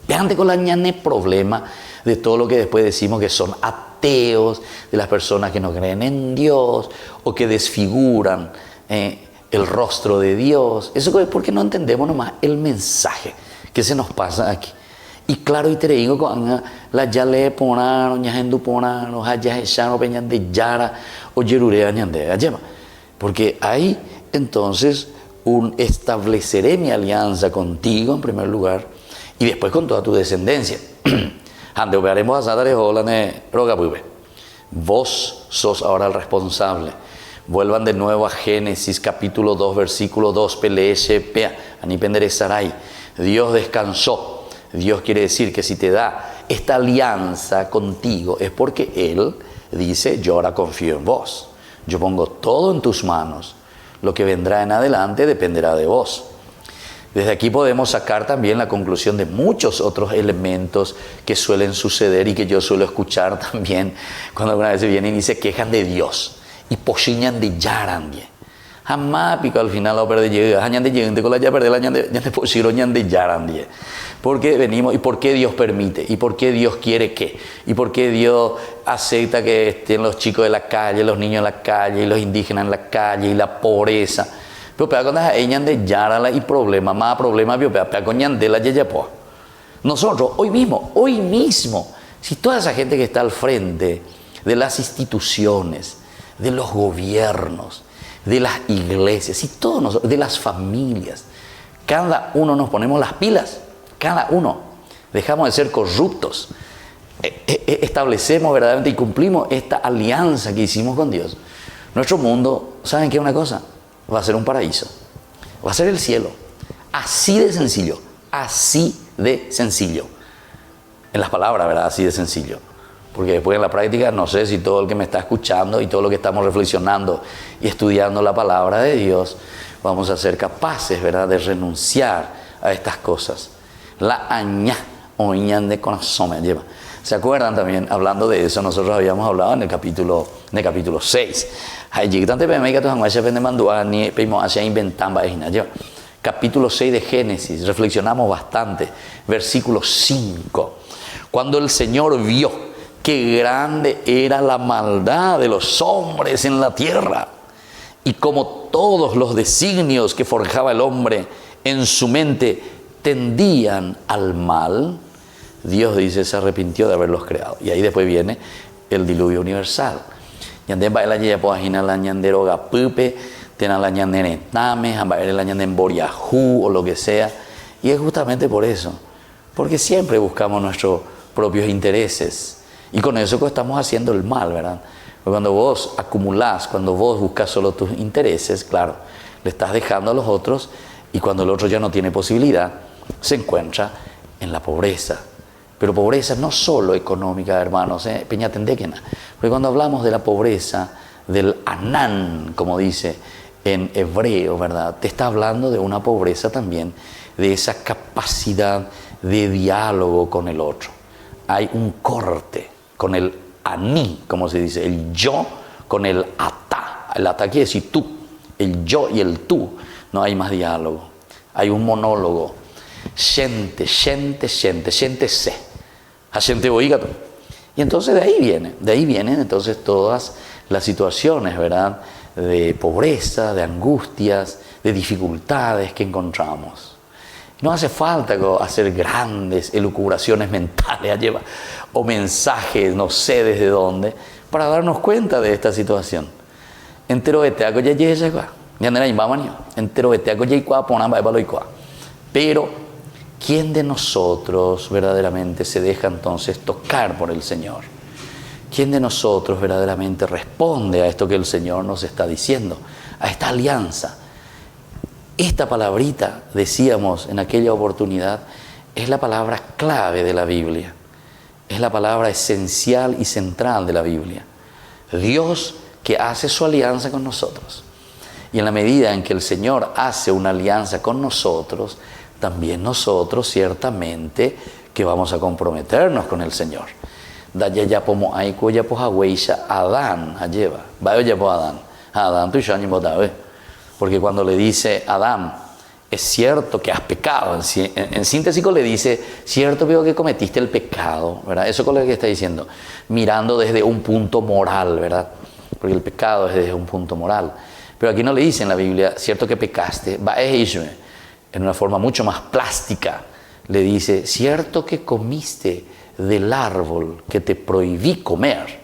Vean con la ñane problema de todo lo que después decimos que son ateos, de las personas que no creen en Dios o que desfiguran el rostro de Dios. Eso es porque no entendemos nomás el mensaje que se nos pasa aquí. Y claro, y te digo, con la yale ponano, ñajendu ponano, hayajeshano, peñan de yara o yerurea ñande ayema. Porque ahí entonces estableceré mi alianza contigo en primer lugar y después con toda tu descendencia. Ande operaremos a roga vos sos ahora el responsable. Vuelvan de nuevo a Génesis capítulo 2 versículo 2 Sarai. Dios descansó. Dios quiere decir que si te da esta alianza contigo es porque Él dice, yo ahora confío en vos, yo pongo todo en tus manos, lo que vendrá en adelante dependerá de vos. Desde aquí podemos sacar también la conclusión de muchos otros elementos que suelen suceder y que yo suelo escuchar también cuando alguna vez vienen y se quejan de Dios y pochiñan de yarandie. Jamás pico al final la opera de llega, hañan de llegante con la ya perder la ñan de posiroñan de yarandie. Porque venimos y por qué Dios permite y por qué Dios quiere qué y por qué Dios acepta que estén los chicos de la calle, los niños en la calle y los indígenas en la calle y la pobreza. Pero pega con las eñan de yarala y problema, más problema, pero pega con ñan de la yeyapoa. Nosotros hoy mismo, si toda esa gente que está al frente de las instituciones, de los gobiernos, de las iglesias y todos nosotros, de las familias, cada uno nos ponemos las pilas, cada uno dejamos de ser corruptos, establecemos verdaderamente y cumplimos esta alianza que hicimos con Dios. Nuestro mundo, ¿saben qué es una cosa? Va a ser un paraíso, va a ser el cielo, así de sencillo, en las palabras, ¿verdad? Así de sencillo. Porque después en la práctica no sé si todo el que me está escuchando y todo lo que estamos reflexionando y estudiando la palabra de Dios vamos a ser capaces, ¿verdad?, de renunciar a estas cosas. La añá o ñan de corazón me lleva. ¿Se acuerdan también? Hablando de eso, nosotros habíamos hablado en el capítulo 6. Capítulo 6 de Génesis, reflexionamos bastante. Versículo 5. Cuando el Señor vio qué grande era la maldad de los hombres en la tierra. Y como todos los designios que forjaba el hombre en su mente tendían al mal, Dios dice, se arrepintió de haberlos creado. Y ahí después viene el diluvio universal. Yandén va el año ya pues agina la ñandero gapupe, tiene la ñandén etame, va el ñandén boriajú o lo que sea. Y es justamente por eso, porque siempre buscamos nuestros propios intereses. Y con eso estamos haciendo el mal, ¿verdad? Porque cuando vos acumulás, cuando vos buscas solo tus intereses, claro, le estás dejando a los otros, y cuando el otro ya no tiene posibilidad, se encuentra en la pobreza. Pero pobreza no solo económica, hermanos, peñatendequena. Porque cuando hablamos de la pobreza, del anán, como dice en hebreo, ¿verdad? Te está hablando de una pobreza también, de esa capacidad de diálogo con el otro. Hay un corte con el aní, como se dice, el yo con el atá. El atá quiere decir tú, el yo y el tú. No hay más diálogo. Hay un monólogo. Gente se. A gente oígato. Y entonces de ahí vienen entonces todas las situaciones, ¿verdad? De pobreza, de angustias, de dificultades que encontramos. No hace falta hacer grandes elucubraciones mentales o mensajes, no sé desde dónde, para darnos cuenta de esta situación. Entero eteaco ya llega, pero ¿quién de nosotros verdaderamente se deja entonces tocar por el Señor? ¿Quién de nosotros verdaderamente responde a esto que el Señor nos está diciendo? A esta alianza. Esta palabrita, decíamos en aquella oportunidad, es la palabra clave de la Biblia. Es la palabra esencial y central de la Biblia. Dios que hace su alianza con nosotros. Y en la medida en que el Señor hace una alianza con nosotros, también nosotros ciertamente que vamos a comprometernos con el Señor. Daya ya pomo aiko ya po haweisha Adán lleva. Vaya ya po Adán. Adán tu shani botawe. Porque cuando le dice Adán, es cierto que has pecado. En síntesis le dice, cierto veo que cometiste el pecado, ¿verdad? Eso es lo que está diciendo, mirando desde un punto moral, ¿verdad? Porque el pecado es desde un punto moral. Pero aquí no le dice en la Biblia, cierto que pecaste, en una forma mucho más plástica, le dice, cierto que comiste del árbol que te prohibí comer.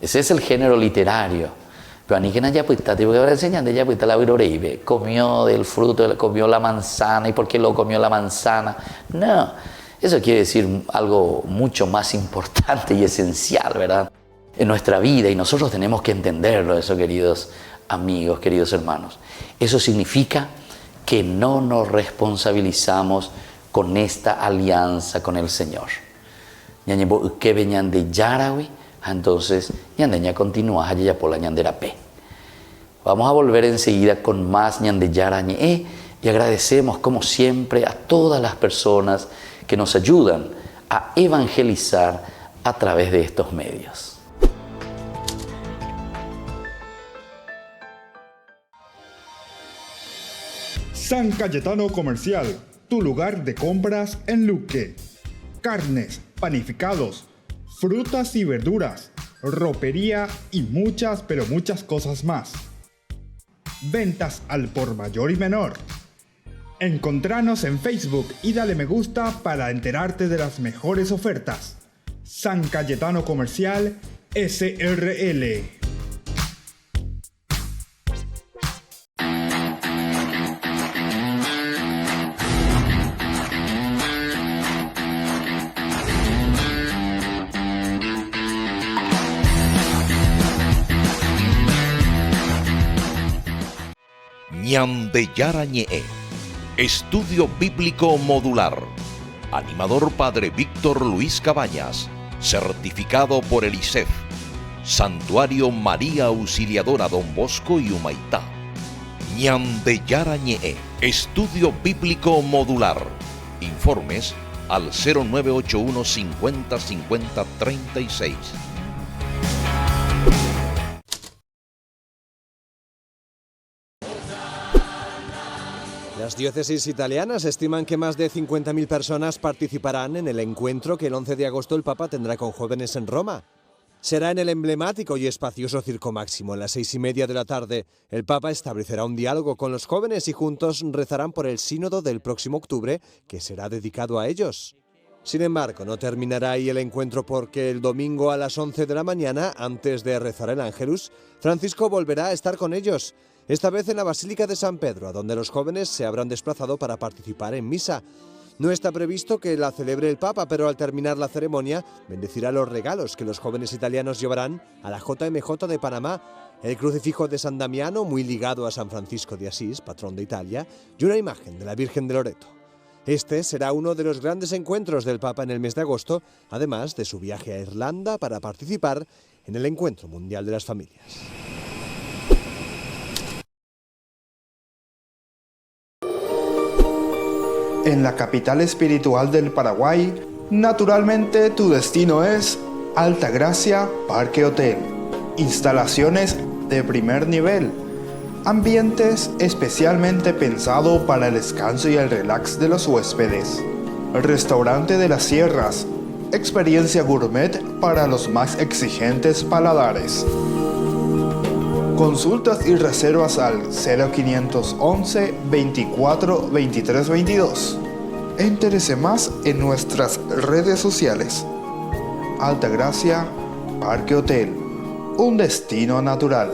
Ese es el género literario. Pero ni que no haya puesto, te voy a enseñar de ya puesta la viroreibe, comió del fruto, comió la manzana, ¿y por qué lo comió la manzana? No, eso quiere decir algo mucho más importante y esencial, ¿verdad? En nuestra vida, y nosotros tenemos que entenderlo, eso, queridos amigos, queridos hermanos. Eso significa que no nos responsabilizamos con esta alianza con el Señor. Que venían de Yarawi. Entonces, ñandeña continúa allá por la ñanderape. Vamos a volver enseguida con más ñandeyarañe y agradecemos como siempre a todas las personas que nos ayudan a evangelizar a través de estos medios. San Cayetano Comercial, tu lugar de compras en Luque. Carnes, panificados, frutas y verduras, ropería y muchas, pero muchas cosas más. Ventas al por mayor y menor. Encontranos en Facebook y dale me gusta para enterarte de las mejores ofertas. San Cayetano Comercial SRL. Ñandeyarañe, Estudio Bíblico Modular. Animador Padre Víctor Luis Cabañas. Certificado por el ICEF. Santuario María Auxiliadora Don Bosco y Humaitá. Ñandeyarañe, Estudio Bíblico Modular. Informes al 0981 50 50 36. Las diócesis italianas estiman que más de 50.000 personas participarán en el encuentro que el 11 de agosto el Papa tendrá con jóvenes en Roma. Será en el emblemático y espacioso Circo Máximo. A las 6:30 de la tarde, el Papa establecerá un diálogo con los jóvenes y juntos rezarán por el sínodo del próximo octubre, que será dedicado a ellos. Sin embargo, no terminará ahí el encuentro porque el domingo a las 11 de la mañana, antes de rezar el Ángelus, Francisco volverá a estar con ellos, esta vez en la Basílica de San Pedro, a donde los jóvenes se habrán desplazado para participar en misa. No está previsto que la celebre el Papa, pero al terminar la ceremonia bendecirá los regalos que los jóvenes italianos llevarán a la JMJ de Panamá, el crucifijo de San Damiano, muy ligado a San Francisco de Asís, patrón de Italia, y una imagen de la Virgen de Loreto. Este será uno de los grandes encuentros del Papa en el mes de agosto, además de su viaje a Irlanda para participar en el Encuentro Mundial de las Familias. En la capital espiritual del Paraguay, naturalmente tu destino es Altagracia Parque Hotel. Instalaciones de primer nivel. Ambientes especialmente pensados para el descanso y el relax de los huéspedes. Restaurante de las Sierras. Experiencia gourmet para los más exigentes paladares. Consultas y reservas al 0511 24 23 22. Entérese más en nuestras redes sociales. Altagracia Parque Hotel. Un destino natural.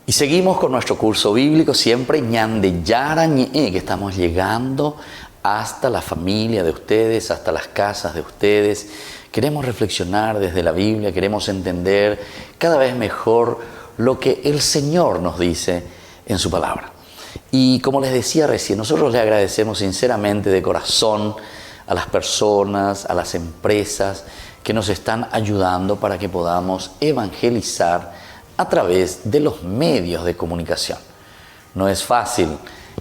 Y seguimos con nuestro curso bíblico, siempre ñande yarañe, que estamos llegando hasta la familia de ustedes, hasta las casas de ustedes. Queremos reflexionar desde la Biblia, queremos entender cada vez mejor lo que el Señor nos dice en su palabra. Y como les decía recién, nosotros le agradecemos sinceramente de corazón a las personas, a las empresas que nos están ayudando para que podamos evangelizar a través de los medios de comunicación. No es fácil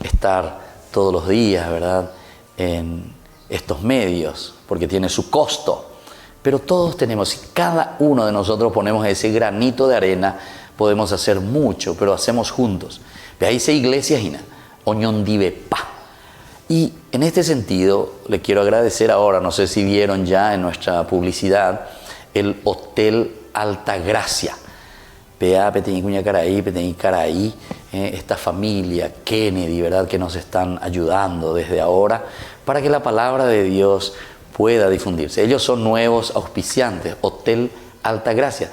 estar todos los días, ¿verdad?, en estos medios, porque tiene su costo. Pero todos tenemos, si cada uno de nosotros ponemos ese granito de arena, podemos hacer mucho, pero hacemos juntos. Ve ahí se iglesia hina, oñondive pa. Y en este sentido, le quiero agradecer ahora, no sé si vieron ya en nuestra publicidad, el Hotel Altagracia. Pea, Peteñicuña Caraí, Caraí, esta familia Kennedy, ¿verdad?, que nos están ayudando desde ahora para que la palabra de Dios pueda difundirse. Ellos son nuevos auspiciantes, Hotel Altagracia,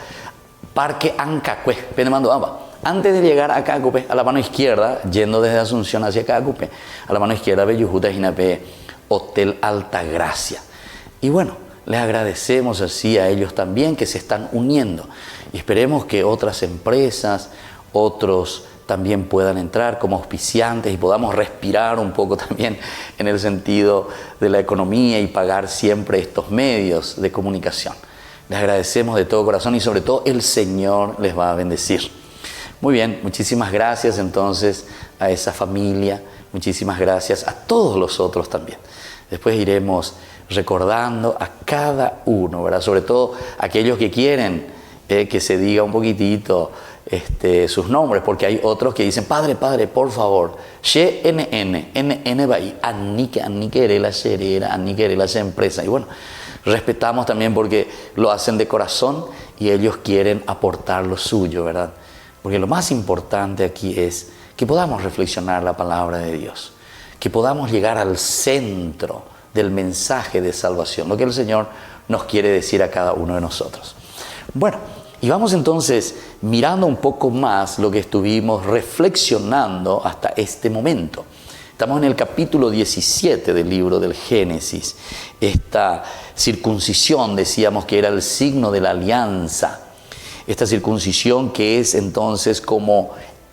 Parque Ancacue, Penemando Amba. Antes de llegar a Cacupe, a la mano izquierda, yendo desde Asunción hacia Cacupe, a la mano izquierda, Bellujuta, Jinape, Hotel Altagracia. Y bueno, les agradecemos así a ellos también que se están uniendo. Y esperemos que otras empresas, otros también puedan entrar como auspiciantes y podamos respirar un poco también en el sentido de la economía y pagar siempre estos medios de comunicación. Les agradecemos de todo corazón y sobre todo el Señor les va a bendecir. Muy bien, muchísimas gracias entonces a esa familia, muchísimas gracias a todos los otros también. Después iremos recordando a cada uno, ¿verdad? Sobre todo aquellos que quieren que se diga un poquitito sus nombres, porque hay otros que dicen, padre, por favor, NN Bahí, Annique la Serera, Annique la empresa. Y bueno, respetamos también porque lo hacen de corazón y ellos quieren aportar lo suyo, ¿verdad? Porque lo más importante aquí es que podamos reflexionar la palabra de Dios, que podamos llegar al centro del mensaje de salvación, lo que el Señor nos quiere decir a cada uno de nosotros. Bueno, Y vamos entonces mirando un poco más lo que estuvimos reflexionando hasta este momento. Estamos en el capítulo 17 del libro del Génesis. Esta circuncisión, decíamos que era el signo de la alianza. Esta circuncisión que es entonces como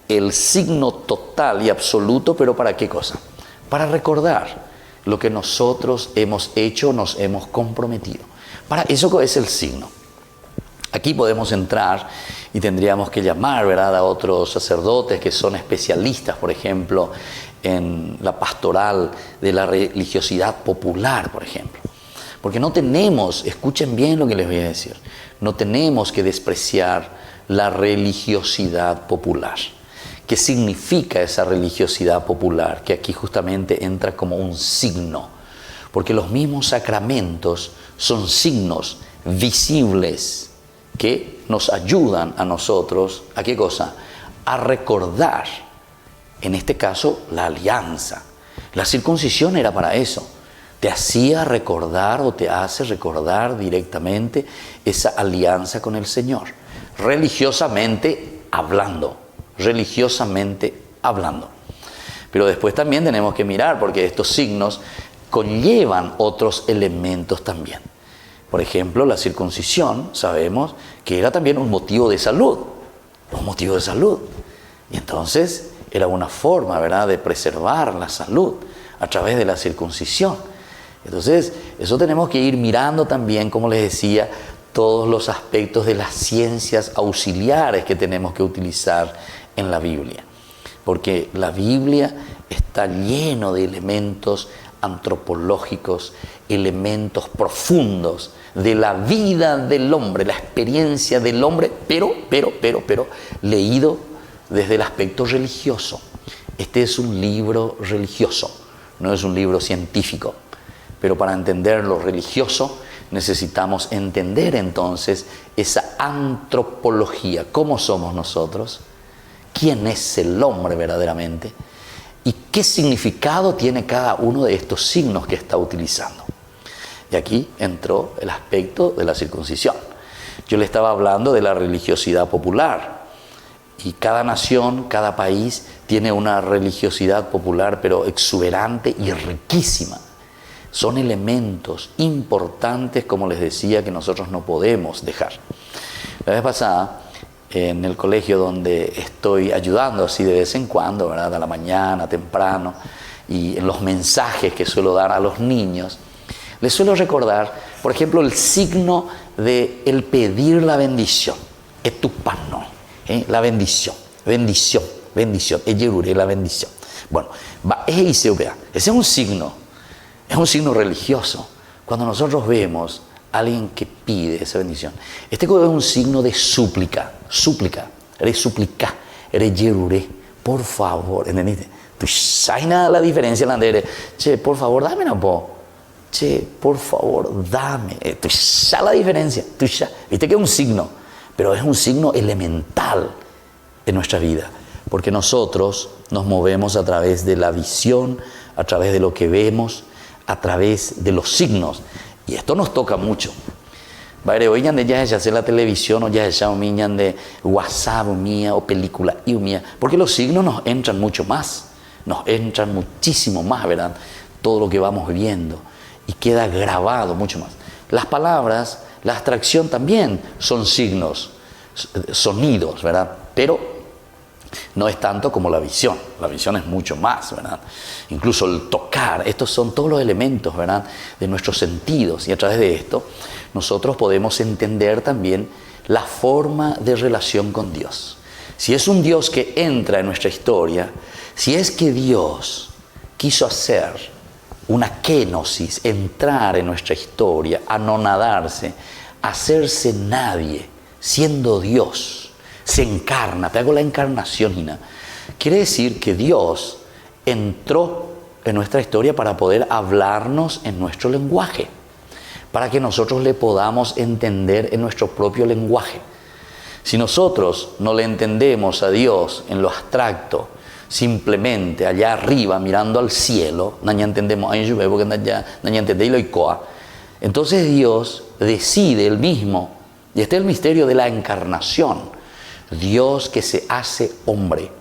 el signo total y absoluto, pero ¿para qué cosa? Para recordar lo que nosotros hemos hecho, nos hemos comprometido. Para eso es el signo. Aquí podemos entrar y tendríamos que llamar, ¿verdad?, a otros sacerdotes que son especialistas, por ejemplo, en la pastoral de la religiosidad popular, por ejemplo. Porque no tenemos, escuchen bien lo que les voy a decir, no tenemos que despreciar la religiosidad popular. ¿Qué significa esa religiosidad popular? Que aquí justamente entra como un signo, porque los mismos sacramentos son signos visibles que nos ayudan a nosotros, ¿a qué cosa? A recordar, en este caso, la alianza. La circuncisión era para eso. Te hacía recordar o te hace recordar directamente esa alianza con el Señor. Religiosamente hablando. Pero después también tenemos que mirar, porque estos signos conllevan otros elementos también. Por ejemplo, la circuncisión, sabemos que era también un motivo de salud. Y entonces era una forma, ¿verdad?, de preservar la salud a través de la circuncisión. Entonces, eso tenemos que ir mirando también, como les decía, todos los aspectos de las ciencias auxiliares que tenemos que utilizar en la Biblia. Porque la Biblia está lleno de elementos antropológicos, elementos profundos de la vida del hombre, la experiencia del hombre, pero leído desde el aspecto religioso. Este es un libro religioso, no es un libro científico. Pero para entender lo religioso necesitamos entender entonces esa antropología. ¿Cómo somos nosotros? ¿Quién es el hombre verdaderamente? ¿Y qué significado tiene cada uno de estos signos que está utilizando? Y aquí entró el aspecto de la circuncisión. Yo le estaba hablando de la religiosidad popular. Y cada nación, cada país tiene una religiosidad popular, pero exuberante y riquísima. Son elementos importantes, como les decía, que nosotros no podemos dejar. La vez pasada, en el colegio donde estoy ayudando así de vez en cuando, ¿verdad?, a la mañana, temprano, y en los mensajes que suelo dar a los niños, les suelo recordar, por ejemplo, el signo de el pedir la bendición. Etupano, la bendición, eyerure, la bendición. Bueno, ese es un signo. Es un signo religioso. Cuando nosotros vemos a alguien que pide esa bendición, este es un signo de súplica, yerure, por favor, ¿entendiste? Tú sabes nada la diferencia, che, por favor, dame una po. Che, por favor, dame. Tú sabes la diferencia. Viste que es un signo, pero es un signo elemental en nuestra vida, porque nosotros nos movemos a través de la visión, a través de lo que vemos, a través de los signos, y esto nos toca mucho. Hoy ya se hace la televisión, o ya se de WhatsApp mía, o película y mía, porque los signos nos entran mucho más, nos entran muchísimo más, ¿verdad? Todo lo que vamos viendo, y queda grabado mucho más. Las palabras, la abstracción también son signos, sonidos, ¿verdad? Pero no es tanto como la visión es mucho más, ¿verdad? Incluso el tocar, estos son todos los elementos, ¿verdad?, de nuestros sentidos, y a través de esto nosotros podemos entender también la forma de relación con Dios. Si es un Dios que entra en nuestra historia, si es que Dios quiso hacer una kenosis, entrar en nuestra historia, anonadarse, hacerse nadie, siendo Dios, se encarna, te hago la encarnación, Gina. Quiere decir que Dios entró en nuestra historia para poder hablarnos en nuestro lenguaje, para que nosotros le podamos entender en nuestro propio lenguaje. Si nosotros no le entendemos a Dios en lo abstracto, simplemente allá arriba mirando al cielo, entonces Dios decide él mismo Y este es el misterio de la encarnación. Dios que se hace hombre.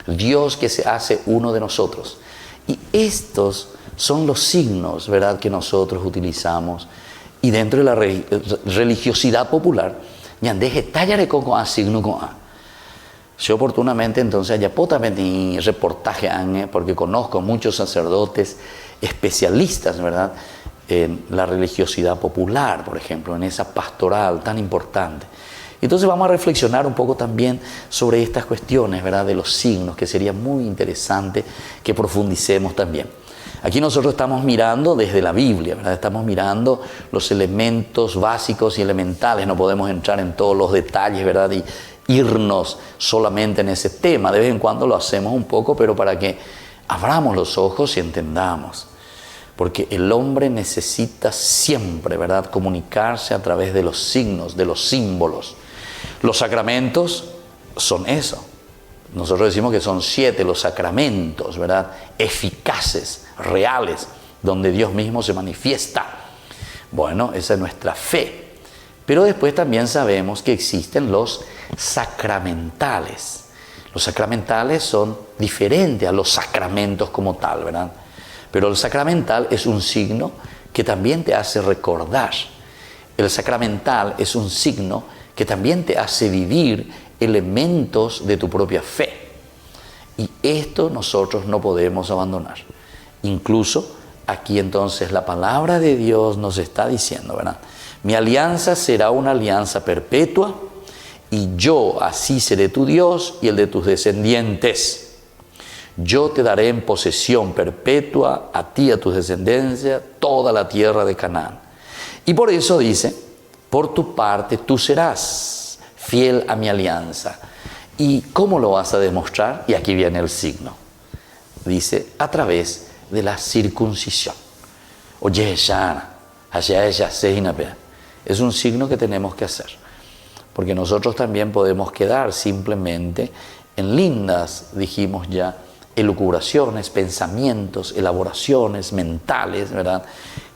Dios que se hace uno de nosotros. Y estos son los signos, ¿verdad?, que nosotros utilizamos. Y dentro de la religiosidad popular, ñandeje tallaré con a signo con a. Yo oportunamente entonces allá potamente reportaje porque conozco muchos sacerdotes especialistas, ¿verdad?, en la religiosidad popular, por ejemplo, en esa pastoral tan importante. Entonces vamos a reflexionar un poco también sobre estas cuestiones, ¿verdad?, de los signos, que sería muy interesante que profundicemos también. Aquí nosotros estamos mirando desde la Biblia, ¿verdad? Estamos mirando los elementos básicos y elementales, no podemos entrar en todos los detalles, ¿verdad?, y irnos solamente en ese tema. De vez en cuando lo hacemos un poco, pero para que abramos los ojos y entendamos. Porque el hombre necesita siempre, ¿verdad?, comunicarse a través de los signos, de los símbolos. Los sacramentos son eso. Nosotros decimos que son 7 los sacramentos, ¿verdad?, eficaces, reales, donde Dios mismo se manifiesta. Bueno, esa es nuestra fe. Pero después también sabemos que existen los sacramentales. Los sacramentales son diferentes a los sacramentos como tal, ¿verdad? Pero el sacramental es un signo que también te hace recordar. El sacramental es un signo que también te hace vivir elementos de tu propia fe. Y esto nosotros no podemos abandonar. Incluso aquí entonces la palabra de Dios nos está diciendo, ¿verdad? Mi alianza será una alianza perpetua y yo así seré tu Dios y el de tus descendientes. Yo te daré en posesión perpetua a ti y a tus descendencias toda la tierra de Canaán. Y por eso dice, por tu parte tú serás fiel a mi alianza. ¿Y cómo lo vas a demostrar? Y aquí viene el signo. Dice, a través de la circuncisión. Oye, es un signo que tenemos que hacer. Porque nosotros también podemos quedar simplemente en lindas, dijimos ya, elucubraciones, pensamientos, elaboraciones mentales, ¿verdad?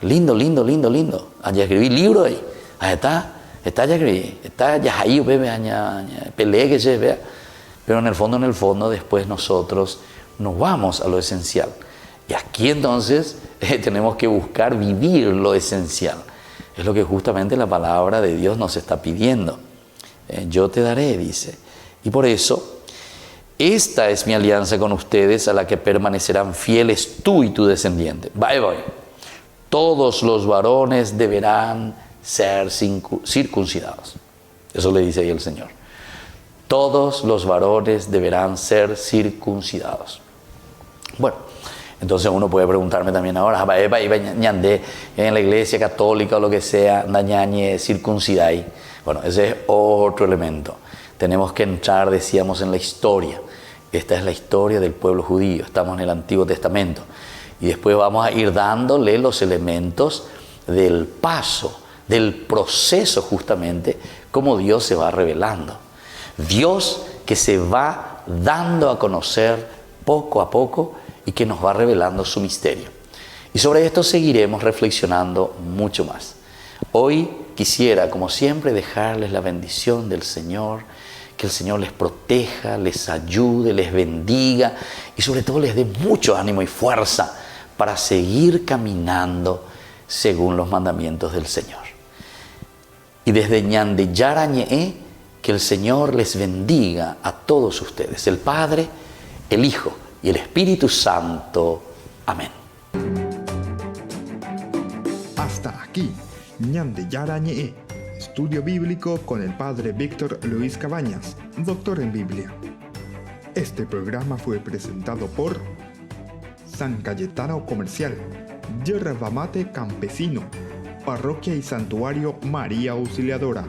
Lindo, lindo, lindo, lindo. Allá escribí libro ahí. Ahí está ya escribí. Está ya ahí, peleé que vea. Pero en el fondo, después nosotros nos vamos a lo esencial. Y aquí entonces tenemos que buscar vivir lo esencial. Es lo que justamente la palabra de Dios nos está pidiendo. Yo te daré, dice. Y por eso, esta es mi alianza con ustedes, a la que permanecerán fieles tú y tu descendiente. Voy. Todos los varones deberán ser circuncidados. Eso le dice ahí el Señor. Todos los varones deberán ser circuncidados. Bueno, entonces uno puede preguntarme también ahora, en la iglesia católica o lo que sea, circuncidai. Bueno, ese es otro elemento. Tenemos que entrar, decíamos, en la historia. Esta es la historia del pueblo judío. Estamos en el Antiguo Testamento. Y después vamos a ir dándole los elementos del paso, del proceso justamente, como Dios se va revelando. Dios que se va dando a conocer poco a poco y que nos va revelando su misterio. Y sobre esto seguiremos reflexionando mucho más. Hoy quisiera, como siempre, dejarles la bendición del Señor, que el Señor les proteja, les ayude, les bendiga y sobre todo les dé mucho ánimo y fuerza para seguir caminando según los mandamientos del Señor. Y desde Ñande Yarañe, que el Señor les bendiga a todos ustedes, el Padre, el Hijo y el Espíritu Santo. Amén. Hasta aquí, Ñande Yarañe, estudio bíblico con el Padre Víctor Luis Cabañas, doctor en Biblia. Este programa fue presentado por San Cayetano Comercial, Yerba Mate Campesino, Parroquia y Santuario María Auxiliadora.